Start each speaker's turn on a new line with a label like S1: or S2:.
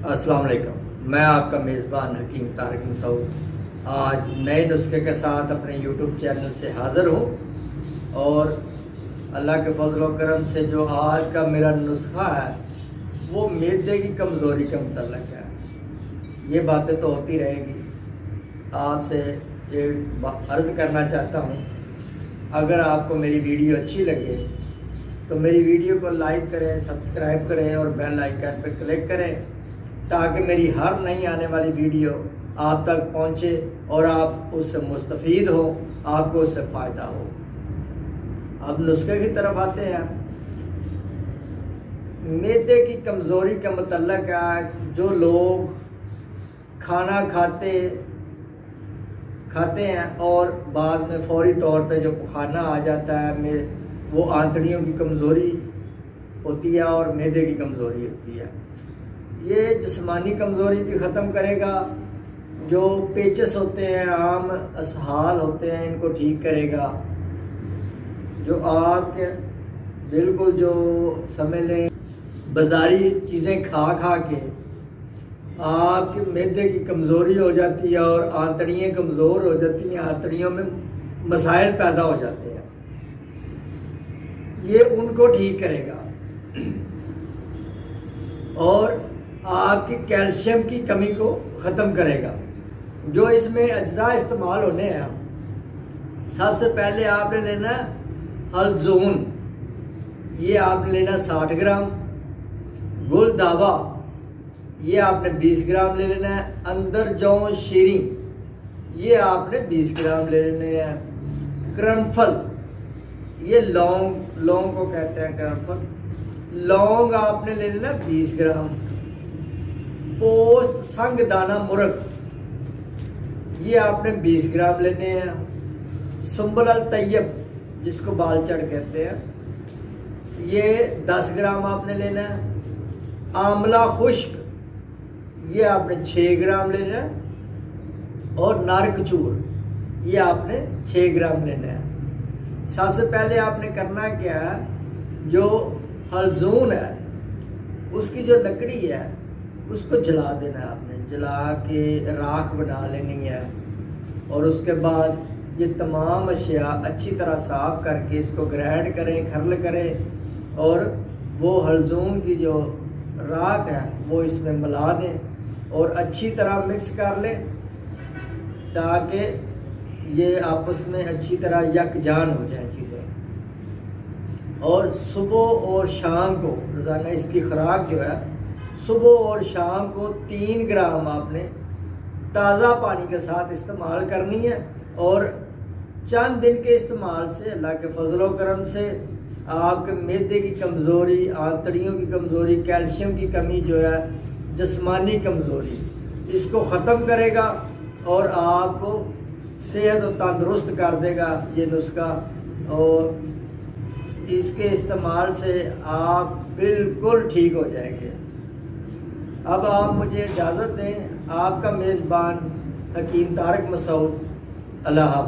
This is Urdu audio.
S1: السلام علیکم، میں آپ کا میزبان حکیم طارق مسعود آج نئے نسخے کے ساتھ اپنے یوٹیوب چینل سے حاضر ہوں، اور اللہ کے فضل و کرم سے جو آج کا میرا نسخہ ہے وہ معدے کی کمزوری کے متعلق ہے۔ یہ باتیں تو ہوتی رہے گی، آپ سے یہ عرض کرنا چاہتا ہوں، اگر آپ کو میری ویڈیو اچھی لگے تو میری ویڈیو کو لائک کریں، سبسکرائب کریں اور بیل آئیکن پہ کلک کریں تاکہ میری ہر نئی آنے والی ویڈیو آپ تک پہنچے اور آپ اس سے مستفید ہو، آپ کو اس سے فائدہ ہو۔ اب نسخے کی طرف آتے ہیں۔ معدے کی کمزوری کا متعلق ہے، جو لوگ کھانا کھاتے ہیں اور بعد میں فوری طور پہ جو پخانا آ جاتا ہے، وہ آنتڑیوں کی کمزوری ہوتی ہے اور معدے کی کمزوری ہوتی ہے۔ یہ جسمانی کمزوری بھی ختم کرے گا، جو پیچس ہوتے ہیں، عام اسہال ہوتے ہیں، ان کو ٹھیک کرے گا۔ جو آپ کے بالکل جو سمجھ لیں بازاری چیزیں کھا کے آپ کے معدے کی کمزوری ہو جاتی ہے اور آنتڑیاں کمزور ہو جاتی ہیں، آنتڑیوں میں مسائل پیدا ہو جاتے ہیں، یہ ان کو ٹھیک کرے گا اور آپ کی کیلشیم کی کمی کو ختم کرے گا۔ جو اس میں اجزاء استعمال ہونے ہیں، سب سے پہلے آپ نے لینا حلزون، یہ آپ نے لینا 60 گرام، گل داوا یہ آپ نے 20 گرام لے لینا ہے، اندر جو شیریں یہ آپ نے 20 گرام لے لینے ہیں، کرنفل یہ لونگ کو کہتے ہیں، کرنفل لونگ آپ نے لے لینا 20 گرام، پوست سنگ دانہ مرغ یہ آپ نے 20 گرام لینے ہیں، سنبل الطیب جس کو بال چڑھ کہتے ہیں یہ 10 گرام آپ نے لینا ہے، آملہ خشک یہ آپ نے 6 گرام لینا ہے، اور نارکچور یہ آپ نے 6 گرام لینا ہے۔ سب سے پہلے آپ نے کرنا کیا ہے، جو حلزون ہے اس کی جو لکڑی ہے اس کو جلا دینا ہے، آپ نے جلا کے راکھ بنا لینی ہے، اور اس کے بعد یہ تمام اشیاء اچھی طرح صاف کر کے اس کو گرائنڈ کریں، کھرل کریں، اور وہ حلزون کی جو راکھ ہے وہ اس میں ملا دیں اور اچھی طرح مکس کر لیں تاکہ یہ آپس میں اچھی طرح یکجان ہو جائیں چیزیں۔ اور صبح اور شام کو روزانہ اس کی خوراک جو ہے، صبح اور شام کو 3 گرام آپ نے تازہ پانی کے ساتھ استعمال کرنی ہے، اور چند دن کے استعمال سے اللہ کے فضل و کرم سے آپ کے معدے کی کمزوری، آنتڑیوں کی کمزوری، کیلشیم کی کمی جو ہے، جسمانی کمزوری، اس کو ختم کرے گا اور آپ کو صحت و تندرست کر دے گا یہ نسخہ، اور اس کے استعمال سے آپ بالکل ٹھیک ہو جائیں گے۔ اب آپ مجھے اجازت دیں، آپ کا میزبان حکیم طارق مسعود، اللہ حافظ۔